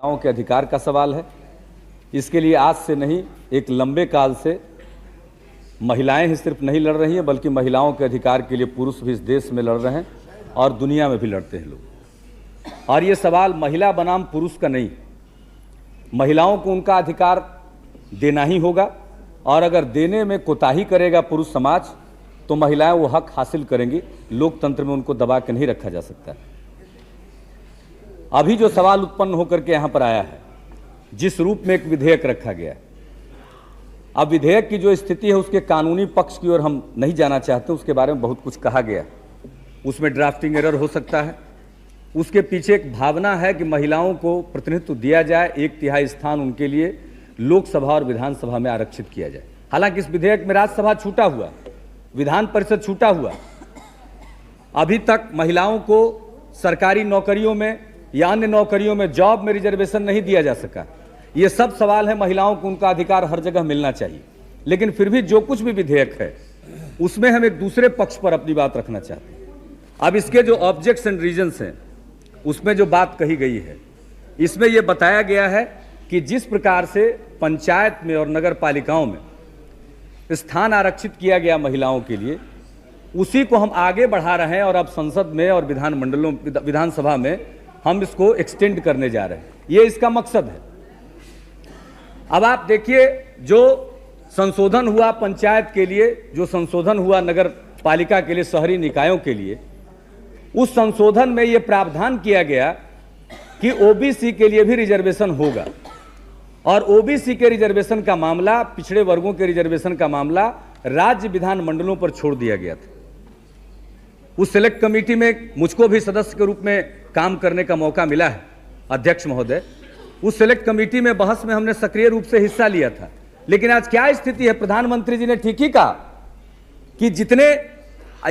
महिलाओं के अधिकार का सवाल है। इसके लिए आज से नहीं, एक लंबे काल से महिलाएं ही सिर्फ नहीं लड़ रही हैं, बल्कि महिलाओं के अधिकार के लिए पुरुष भी इस देश में लड़ रहे हैं और दुनिया में भी लड़ते हैं लोग। और ये सवाल महिला बनाम पुरुष का नहीं, महिलाओं को उनका अधिकार देना ही होगा, और अगर देने में कोताही करेगा पुरुष समाज तो महिलाएं वो हक हासिल करेंगी। लोकतंत्र में उनको दबा के नहीं रखा जा सकता। अभी जो सवाल उत्पन्न होकर के यहाँ पर आया है, जिस रूप में एक विधेयक रखा गया है, अब विधेयक की जो स्थिति है उसके कानूनी पक्ष की ओर हम नहीं जाना चाहते। उसके बारे में बहुत कुछ कहा गया, उसमें ड्राफ्टिंग एरर हो सकता है। उसके पीछे एक भावना है कि महिलाओं को प्रतिनिधित्व दिया जाए, 1/3 स्थान उनके लिए लोकसभा और विधानसभा में आरक्षित किया जाए। हालांकि इस विधेयक में राज्यसभा छूटा हुआ, विधान परिषद छूटा हुआ, अभी तक महिलाओं को सरकारी नौकरियों में या अन्य नौकरियों में, जॉब में रिजर्वेशन नहीं दिया जा सका। ये सब सवाल है, महिलाओं को उनका अधिकार हर जगह मिलना चाहिए। लेकिन फिर भी जो कुछ भी विधेयक है उसमें हम एक दूसरे पक्ष पर अपनी बात रखना चाहते हैं। अब इसके जो ऑब्जेक्ट्स एंड रीजंस हैं उसमें जो बात कही गई है, इसमें यह बताया गया है कि जिस प्रकार से पंचायत में और नगर पालिकाओं में स्थान आरक्षित किया गया महिलाओं के लिए, उसी को हम आगे बढ़ा रहे हैं और अब संसद में और विधानसभा में हम इसको एक्सटेंड करने जा रहे हैं। ये इसका मकसद है। अब आप देखिए, जो संशोधन हुआ पंचायत के लिए, जो संशोधन हुआ नगर पालिका के लिए, शहरी निकायों के लिए, उस संशोधन में यह प्रावधान किया गया कि ओबीसी के लिए भी रिजर्वेशन होगा। और ओबीसी के रिजर्वेशन का मामला, पिछड़े वर्गों के रिजर्वेशन का मामला राज्य विधानमंडलों पर छोड़ दिया गया था। उस सिलेक्ट कमेटी में मुझको भी सदस्य के रूप में काम करने का मौका मिला है, अध्यक्ष महोदय। उस सिलेक्ट कमेटी में बहस में हमने सक्रिय रूप से हिस्सा लिया था। लेकिन आज क्या स्थिति है, प्रधानमंत्री जी ने ठीक ही कहा कि जितने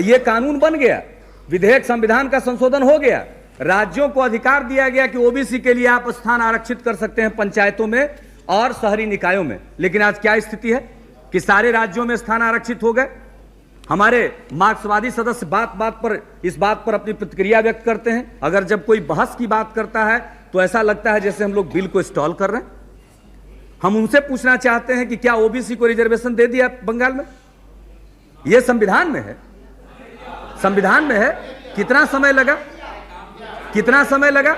ये कानून बन गया, विधेयक संविधान का संशोधन हो गया, राज्यों को अधिकार दिया गया कि ओबीसी के लिए आप स्थान आरक्षित कर सकते हैं पंचायतों में और शहरी निकायों में। लेकिन आज क्या स्थिति है कि सारे राज्यों में स्थान आरक्षित हो गए। हमारे मार्क्सवादी सदस्य बात बात पर इस बात पर अपनी प्रतिक्रिया व्यक्त करते हैं। अगर जब कोई बहस की बात करता है तो ऐसा लगता है जैसे हम लोग बिल को स्टॉल कर रहे हैं। हम उनसे पूछना चाहते हैं कि क्या ओबीसी को रिजर्वेशन दे दिया बंगाल में? यह संविधान में है, संविधान में है। कितना समय लगा, कितना समय लगा?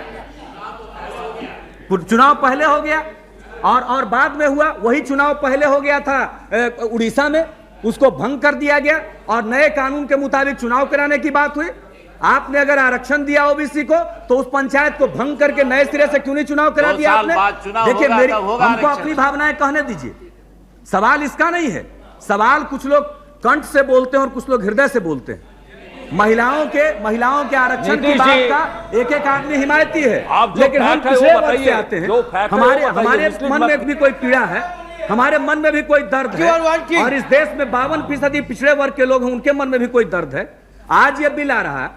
चुनाव पहले हो गया और बाद में हुआ। वही चुनाव पहले हो गया था उड़ीसा में, उसको भंग कर दिया गया और नए कानून के मुताबिक चुनाव कराने की बात हुई। आपने अगर आरक्षण दिया ओबीसी को तो उस पंचायत को भंग करके नए सिरे से क्यों नहीं चुनाव करा दिया आपने? देखिए, मेरी हमको अपनी भावनाएं कहने दीजिए। सवाल इसका नहीं है। सवाल कुछ लोग कंठ से बोलते हैं और कुछ लोग हृदय से बोलते हैं। महिलाओं के आरक्षण की बात का एक एक आदमी हिमायती है, लेकिन हम पिछले वर्ग से आते हैं। हमारे मन में भी कोई पीड़ा है, हमारे मन में भी कोई दर्द है। और इस देश में 52% पिछड़े वर्ग के लोग हैं, उनके मन में भी कोई दर्द है। आज ये बिल आ रहा है,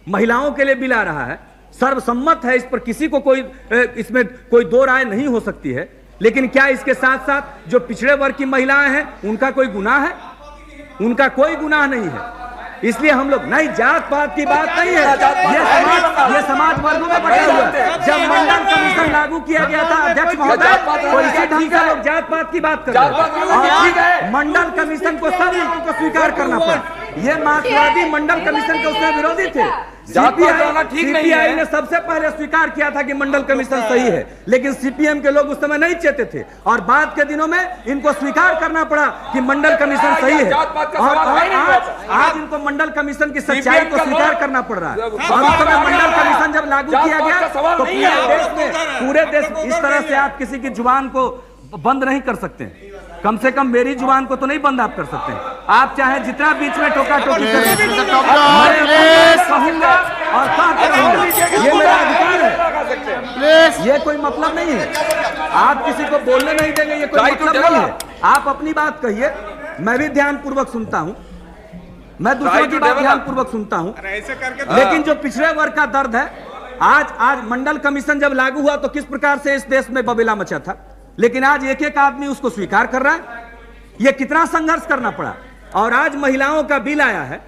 महिलाओं के लिए बिल आ रहा है, सर्वसम्मत है। इस पर किसी को कोई, इसमें कोई दो राय नहीं हो सकती है। लेकिन क्या इसके साथ साथ जो पिछड़े वर्ग की महिलाएं हैं उनका कोई गुनाह है? उनका कोई गुनाह नहीं है। इसलिए हम लोग नहीं, जात पात की बात नहीं है, ये समाज वर्गों में बटा हुआ है। जब मंडल कमीशन लागू किया गया था अध्यक्ष महोदय, तो इसी ढंग से लोग जात पात की बात कर रहे हैं। मंडल कमीशन को सब लोगों को स्वीकार करना पड़ा। ये मार्क्सवादी मंडल कमीशन के उसमें विरोधी थे। सीपीआई ने सबसे पहले स्वीकार किया था कि मंडल कमीशन सही है, लेकिन सीपीएम के लोग उस समय नहीं चाहते थे और बाद के दिनों में इनको स्वीकार करना पड़ा कि मंडल कमीशन सही है। और आज इनको मंडल कमीशन की सच्चाई को स्वीकार करना पड़ रहा है। और उस समय मंडल कमीशन जब लागू किया गया तो पूरे देश इस तरह से आप किसी की जुबान को बंद नहीं कर सकते। कम से कम मेरी जुबान को तो नहीं बंद आप कर सकते। आप चाहे जितना बीच में टोका टोकी कर, ये मेरा अधिकार है। ये कोई मतलब नहीं है। आप किसी को बोलने नहीं देंगे, ये कोई मतलब नहीं है। आप अपनी बात कहिए, मैं भी ध्यानपूर्वक सुनता हूं, मैं दूसरों की बात ध्यानपूर्वक सुनता हूं। लेकिन जो पिछड़े वर्ग का दर्द है, आज मंडल कमीशन जब लागू हुआ तो किस प्रकार से इस देश में बबेला मचा था, लेकिन आज एक एक आदमी उसको स्वीकार कर रहा है। यह कितना संघर्ष करना पड़ा। और आज महिलाओं का बिल आया है,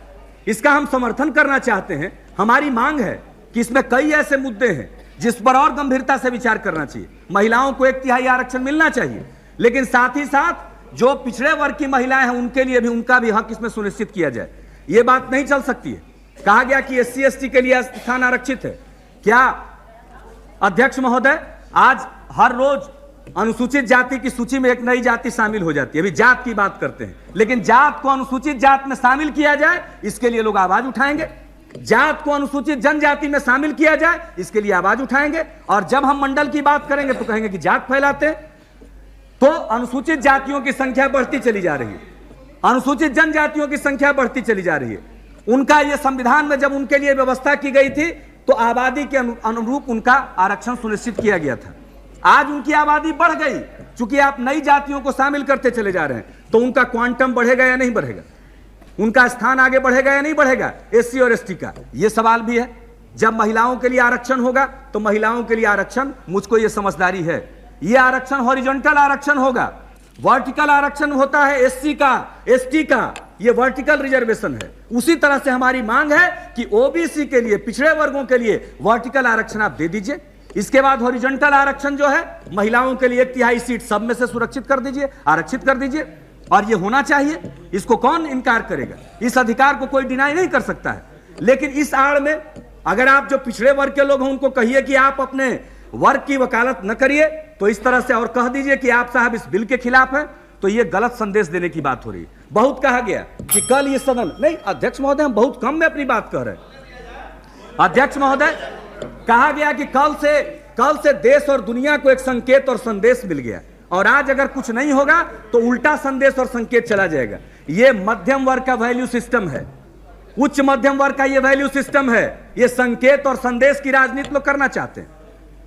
इसका हम समर्थन करना चाहते हैं। हमारी मांग है कि इसमें कई ऐसे मुद्दे हैं जिस पर और गंभीरता से विचार करना चाहिए। महिलाओं को 1/3 आरक्षण मिलना चाहिए, लेकिन साथ ही साथ जो पिछड़े वर्ग की महिलाएं हैं उनके लिए भी उनका भी हक इसमें सुनिश्चित किया जाए। यह बात नहीं चल सकती है। कहा गया कि SC ST के लिए स्थान आरक्षित है। क्या अध्यक्ष महोदय, आज हर रोज अनुसूचित जाति की सूची में एक नई जाति शामिल हो जाती है। अभी जात की बात करते हैं, लेकिन जात को अनुसूचित जात में शामिल किया जाए, इसके लिए लोग आवाज उठाएंगे। जात को अनुसूचित जनजाति में शामिल किया जाए, इसके लिए आवाज उठाएंगे। और जब हम मंडल की बात करेंगे तो कहेंगे कि जात फैलाते हैं। तो अनुसूचित जातियों की संख्या बढ़ती चली जा रही है, अनुसूचित जनजातियों की संख्या बढ़ती चली जा रही है। उनका यह संविधान में जब उनके लिए व्यवस्था की गई थी तो आबादी के अनुरूप उनका आरक्षण सुनिश्चित किया गया था। आज उनकी आबादी बढ़ गई, चूंकि आप नई जातियों को शामिल करते चले जा रहे हैं, तो उनका क्वांटम बढ़ेगा या नहीं बढ़ेगा, उनका स्थान आगे बढ़ेगा या नहीं बढ़ेगा SC और ST का, यह सवाल भी है। जब महिलाओं के लिए आरक्षण होगा तो महिलाओं के लिए आरक्षण, मुझको यह समझदारी है, यह आरक्षण हॉरिजॉन्टल आरक्षण होगा। वर्टिकल आरक्षण होता है SC का, ST का, यह वर्टिकल रिजर्वेशन है। उसी तरह से हमारी मांग है कि OBC के लिए, पिछड़े वर्गों के लिए वर्टिकल आरक्षण आप दे दीजिए। इसके बाद हॉरिजॉन्टल आरक्षण जो है महिलाओं के लिए 1/3 सीट सब में से सुरक्षित कर दीजिए, आरक्षित कर दीजिए। और यह होना चाहिए, इसको कौन इनकार करेगा, इस अधिकार को कोई डिनाई नहीं कर सकता है। लेकिन इस आड़ में अगर आप जो पिछड़े वर्ग के लोग हैं उनको कहिए कि आप अपने वर्ग की वकालत न करिए, तो इस तरह से और कह दीजिए कि आप साहब इस बिल के खिलाफ हैं, तो यह गलत संदेश देने की बात हो रही है। बहुत कहा गया कि कल ये सदन नहीं, अध्यक्ष महोदय हम बहुत कम में अपनी बात कह रहे हैं। अध्यक्ष महोदय, कहा गया कि कल से देश और दुनिया को एक संकेत और संदेश मिल गया, और आज अगर कुछ नहीं होगा तो उल्टा संदेश और संकेत चला जाएगा। यह मध्यम वर्ग का वैल्यू सिस्टम है, उच्च मध्यम वर्ग का यह वैल्यू सिस्टम है। यह संकेत और संदेश की राजनीति लोग करना चाहते हैं,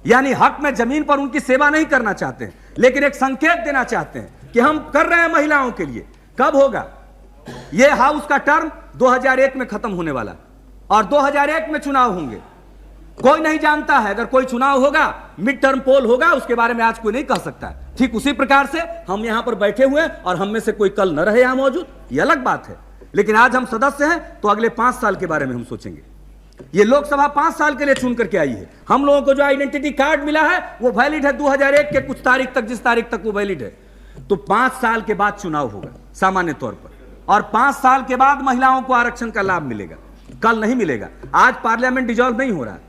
यानी हक में जमीन पर उनकी सेवा नहीं करना चाहते हैं, लेकिन एक संकेत देना चाहते हैं कि हम कर रहे हैं महिलाओं के लिए। कब होगा यह हाउस का टर्म? 2001 में खत्म होने वाला, और 2001 में चुनाव होंगे। कोई नहीं जानता है, अगर कोई चुनाव होगा, मिड टर्म पोल होगा, उसके बारे में आज कोई नहीं कह सकता है। ठीक उसी प्रकार से हम यहां पर बैठे हुए हैं और हम में से कोई कल न रहे यहां मौजूद, यह अलग बात है। लेकिन आज हम सदस्य हैं तो अगले 5 साल के बारे में हम सोचेंगे। ये लोकसभा 5 साल के लिए चुन करके आई है। हम लोगों को जो आइडेंटिटी कार्ड मिला है वो वैलिड है 2001 के कुछ तारीख तक, जिस तारीख तक वो वैलिड है। तो 5 साल के बाद चुनाव होगा सामान्य तौर पर, और 5 साल के बाद महिलाओं को आरक्षण का लाभ मिलेगा। कल नहीं मिलेगा। आज पार्लियामेंट डिसॉल्व नहीं हो रहा है,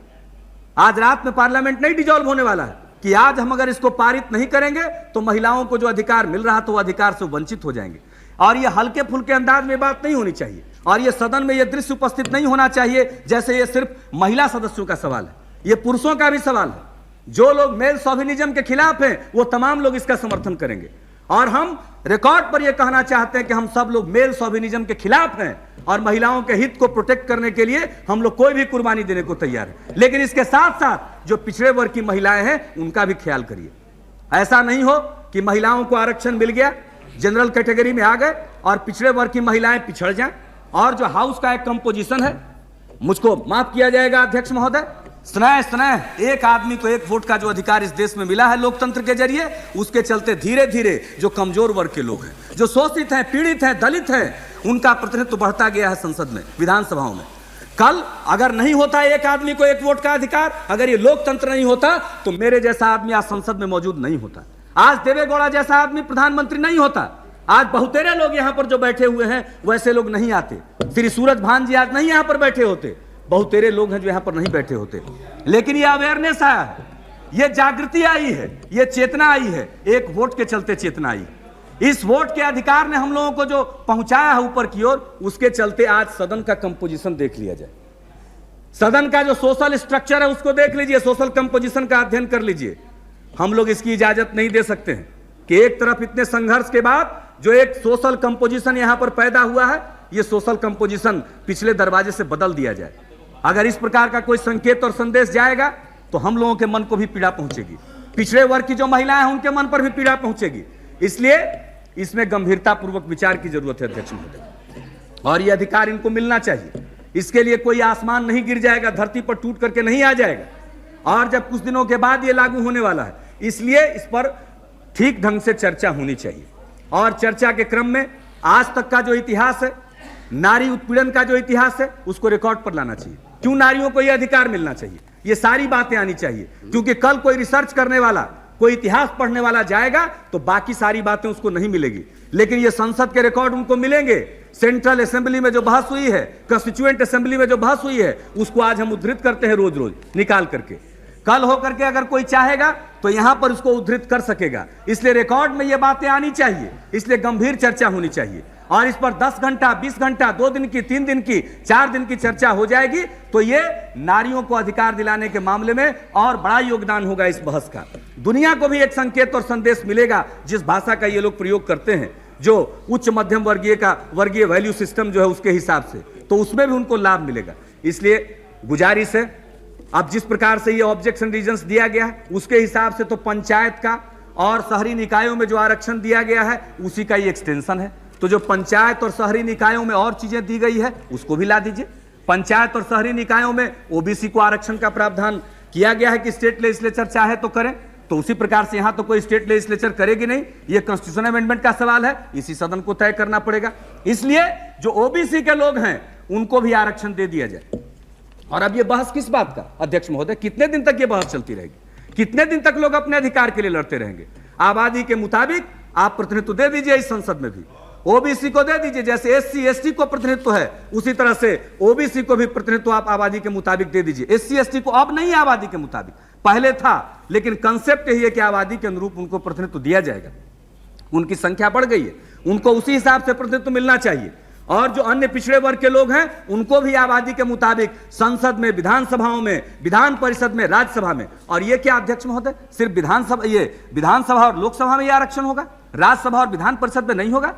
आज रात में पार्लियामेंट नहीं डिसॉल्व होने वाला है कि आज हम अगर इसको पारित नहीं करेंगे तो महिलाओं को जो अधिकार मिल रहा तो वो अधिकार से वंचित हो जाएंगे। और ये हल्के फुल्के अंदाज में बात नहीं होनी चाहिए, और ये सदन में ये दृश्य उपस्थित नहीं होना चाहिए जैसे ये सिर्फ महिला सदस्यों का सवाल है, ये पुरुषों का भी सवाल है। जो लोग मेल शोविनिज्म के खिलाफ हैं वो तमाम लोग इसका समर्थन करेंगे, और हम रिकॉर्ड पर यह कहना चाहते हैं कि हम सब लोग मेल शोविनिज्म के खिलाफ हैं, और महिलाओं के हित को प्रोटेक्ट करने के लिए हम लोग कोई भी कुर्बानी देने को तैयार है। लेकिन इसके साथ साथ जो पिछड़े वर्ग की महिलाएं हैं उनका भी ख्याल करिए। ऐसा नहीं हो कि महिलाओं को आरक्षण मिल गया, जनरल कैटेगरी में आ गए, और पिछड़े वर्ग की महिलाएं पिछड़ जाएं। और जो हाउस का एक कंपोजिशन है, मुझको माफ किया जाएगा अध्यक्ष महोदय, स्नेह एक आदमी को एक वोट का जो अधिकार इस देश में मिला है लोकतंत्र के जरिए, उसके चलते धीरे धीरे जो कमजोर वर्ग के लोग हैं, जो शोषित हैं, पीड़ित हैं, दलित हैं, उनका प्रतिनिधित्व बढ़ता गया है संसद में, विधानसभाओं में। कल अगर नहीं होता एक आदमी को एक वोट का अधिकार, अगर ये लोकतंत्र नहीं होता तो मेरे जैसा आदमी आज संसद में मौजूद नहीं होता, आज देवेगौड़ा जैसा आदमी प्रधानमंत्री नहीं होता, आज बहुतेरे लोग यहां पर जो बैठे हुए हैं वैसे लोग नहीं आते, श्री सूरज भान जी आज नहीं यहां पर बैठे होते, बहुतेरे लोग हैं जो यहां पर नहीं बैठे होते। लेकिन ये अवेयरनेस आया है, ये जागृति आई है, ये चेतना आई है, एक वोट के चलते चेतना आई। इस वोट के अधिकार ने हम लोगों को जो पहुंचाया है ऊपर की ओर, उसके चलते आज सदन का कंपोजिशन देख लिया जाए, सदन का जो सोशल स्ट्रक्चर है उसको देख लीजिए, सोशल कंपोजिशन का अध्ययन कर लीजिए। हम लोग इसकी इजाजत नहीं दे सकते हैं कि एक तरफ इतने संघर्ष के बाद जो एक सोशल कंपोजिशन यहां पर पैदा हुआ है, ये सोशल कंपोजिशन पिछले दरवाजे से बदल दिया जाए। अगर इस प्रकार का कोई संकेत और संदेश जाएगा तो हम लोगों के मन को भी पीड़ा पहुंचेगी, पिछड़े वर्ग की जो महिलाएं हैं उनके मन पर भी पीड़ा पहुंचेगी। इसलिए इसमें गंभीरता पूर्वक विचार की जरूरत है अध्यक्ष महोदय, और ये अधिकार इनको मिलना चाहिए। इसके लिए कोई आसमान नहीं गिर जाएगा, धरती पर टूट करके नहीं आ जाएगा, और जब कुछ दिनों के बाद ये लागू होने वाला है, इसलिए इस पर ठीक ढंग से चर्चा होनी चाहिए। और चर्चा के क्रम में आज तक का जो इतिहास है, नारी उत्पीड़न का जो इतिहास है, उसको रिकॉर्ड पर लाना चाहिए। क्यों नारियों को यह अधिकार मिलना चाहिए, ये सारी बातें आनी चाहिए, क्योंकि कल कोई रिसर्च करने वाला, कोई इतिहास पढ़ने वाला जाएगा तो बाकी सारी बातें उसको नहीं मिलेगी, लेकिन ये संसद के रिकॉर्ड उनको मिलेंगे। सेंट्रल असेंबली में जो बहस हुई है, कंस्टिट्यूएंट असेंबली में जो बहस हुई है, उसको आज हम उद्धृत करते हैं रोज रोज निकाल करके। कल होकर के अगर कोई चाहेगा तो यहां पर उसको उद्धृत कर सकेगा। इसलिए रिकॉर्ड में ये बातें आनी चाहिए, इसलिए गंभीर चर्चा होनी चाहिए। और इस पर 10 घंटा, 20 घंटा, 2 दिन की, 3 दिन की, 4 दिन की चर्चा हो जाएगी तो ये नारियों को अधिकार दिलाने के मामले में और बड़ा योगदान होगा इस बहस का। दुनिया को भी एक संकेत और संदेश मिलेगा जिस भाषा का ये लोग प्रयोग करते हैं, जो उच्च मध्यम वर्गीय वैल्यू सिस्टम जो है उसके हिसाब से, तो उसमें भी उनको लाभ मिलेगा। इसलिए गुजारिश है, अब जिस प्रकार से ये ऑब्जेक्शन रीजंस दिया गया है उसके हिसाब से तो पंचायत का और शहरी निकायों में जो आरक्षण दिया गया है उसी का ही एक्सटेंशन है। तो जो पंचायत और शहरी निकायों में और चीजें दी गई है उसको भी ला दीजिए। पंचायत और शहरी निकायों में ओबीसी को आरक्षण का प्रावधान किया गया है कि स्टेट लेजिस्लेचर चाहे तो करें, तो उसी प्रकार से यहां तो कोई स्टेट लेजिस्लेचर करेगी नहीं, यह कॉन्स्टिट्यूशन अमेंडमेंट का सवाल है, इसी सदन को तय करना पड़ेगा। इसलिए जो ओबीसी के लोग हैं उनको भी आरक्षण दे दिया जाए। और अब यह बहस किस बात का, अध्यक्ष महोदय, कितने दिन तक यह बहस चलती रहेगी? कितने दिन तक लोग अपने अधिकार के लिए लड़ते रहेंगे? आबादी के मुताबिक आप प्रतिनिधित्व दे दीजिए इस संसद में भी, ओबीसी को दे दीजिए, जैसे एससी एसटी को प्रतिनिधित्व है उसी तरह से ओबीसी को भी प्रतिनिधित्व आप आबादी के मुताबिक दे दीजिए। एससी एसटी को अब नहीं आबादी के मुताबिक, पहले था, लेकिन कंसेप्ट यही है कि आबादी के अनुरूप उनको प्रतिनिधित्व दिया जाएगा। उनकी संख्या बढ़ गई है, उनको उसी हिसाब से प्रतिनिधित्व मिलना चाहिए। और जो अन्य पिछड़े वर्ग के लोग हैं उनको भी आबादी के मुताबिक संसद में, विधानसभाओं में, विधान परिषद में, राज्यसभा में। और ये क्या अध्यक्ष महोदय, सिर्फ विधानसभा और लोकसभा में ये आरक्षण होगा, राज्यसभा और विधान परिषद में नहीं होगा?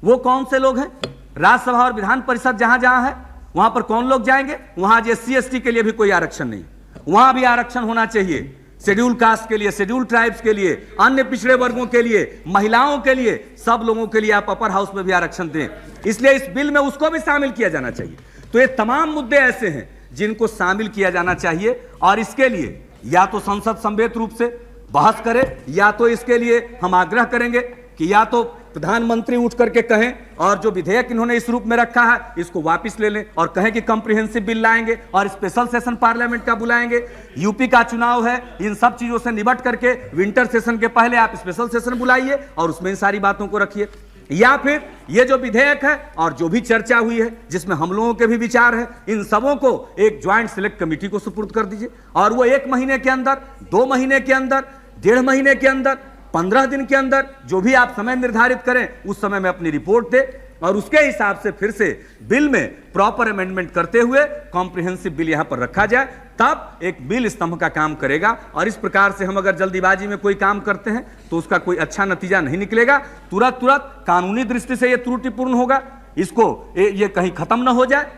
वो कौन से लोग हैं? राज्यसभा और विधान परिषद जहां जहां है वहां पर कौन लोग जाएंगे? वहां एससी एसटी के लिए भी कोई आरक्षण नहीं, वहां भी आरक्षण होना चाहिए। शेड्यूल कास्ट के लिए, शेड्यूल ट्राइब्स के लिए, अन्य पिछड़े वर्गों के लिए, महिलाओं के लिए, सब लोगों के लिए आप अपर हाउस में भी आरक्षण दें। इसलिए इस बिल में उसको भी शामिल किया जाना चाहिए। तो ये तमाम मुद्दे ऐसे हैं जिनको शामिल किया जाना चाहिए, और इसके लिए या तो संसद समेत रूप से बहस करे, या तो इसके लिए हम आग्रह करेंगे कि या तो प्रधानमंत्री उठ करके कहें और जो विधेयक इन्होंने इस रूप में रखा है इसको वापस ले लें और कहें कि कॉम्प्रिहेंसिव बिल लाएंगे और स्पेशल सेशन पार्लियामेंट का बुलाएंगे। यूपी का चुनाव है, इन सब चीजों से निपट करके विंटर सेशन के पहले आप स्पेशल सेशन बुलाइए और उसमें इन सारी बातों को रखिए। या फिर ये जो विधेयक है और जो भी चर्चा हुई है जिसमें हम लोगों के भी विचार है, इन सबों को एक ज्वाइंट सिलेक्ट कमेटी को सुपुर्द कर दीजिए और वो 1 महीने के अंदर, 2 महीने के अंदर, 1.5 महीने के अंदर, 15 दिन के अंदर, जो भी आप समय निर्धारित करें उस समय में अपनी रिपोर्ट दे और उसके हिसाब से फिर से बिल में प्रॉपर अमेंडमेंट करते हुए कॉम्प्रिहेंसिव बिल यहां पर रखा जाए, तब एक बिल स्तंभ का काम करेगा। और इस प्रकार से हम अगर जल्दीबाजी में कोई काम करते हैं तो उसका कोई अच्छा नतीजा नहीं निकलेगा। तुरंत कानूनी दृष्टि से यह त्रुटिपूर्ण होगा, इसको ये कहीं खत्म ना हो जाए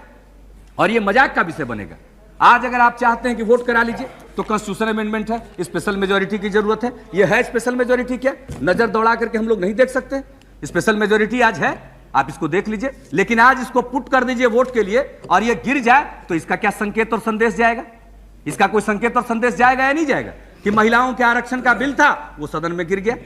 और ये मजाक का विषय बनेगा। आज अगर आप चाहते हैं कि वोट करा लीजिए तो कॉन्स्टिट्यूशन अमेंडमेंट है, स्पेशल मेजोरिटी की जरूरत है। ये है स्पेशल मेजोरिटी क्या? नजर दौड़ा करके हम लोग नहीं देख सकते? स्पेशल मेजोरिटी आज है, आप इसको देख लीजिए। लेकिन आज इसको पुट कर दीजिए वोट के लिए और ये गिर जाए तो इसका क्या संकेत और संदेश जाएगा? इसका कोई संकेत और संदेश जाएगा या नहीं जाएगा कि महिलाओं के आरक्षण का बिल था वो सदन में गिर गया?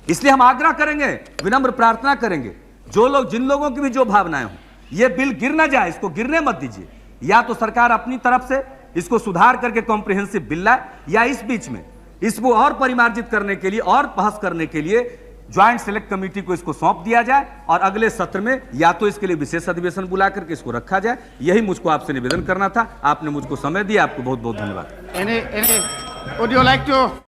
इसलिए हम आग्रह करेंगे, विनम्र प्रार्थना करेंगे, जो लोग, जिन लोगों की भी जो भावनाएं हो, ये बिल गिर ना जाए, इसको गिरने मत दीजिए। या तो सरकार अपनी तरफ से इसको सुधार करके कॉम्प्रिहेंसिव बिल लाए, या इस बीच में इसको और परिमार्जित करने के लिए और बहस करने के लिए ज्वाइंट सिलेक्ट कमेटी को इसको सौंप दिया जाए और अगले सत्र में या तो इसके लिए विशेष अधिवेशन बुला करके इसको रखा जाए। यही मुझको आपसे निवेदन करना था। आपने मुझको समय दिया, आपको बहुत बहुत धन्यवाद।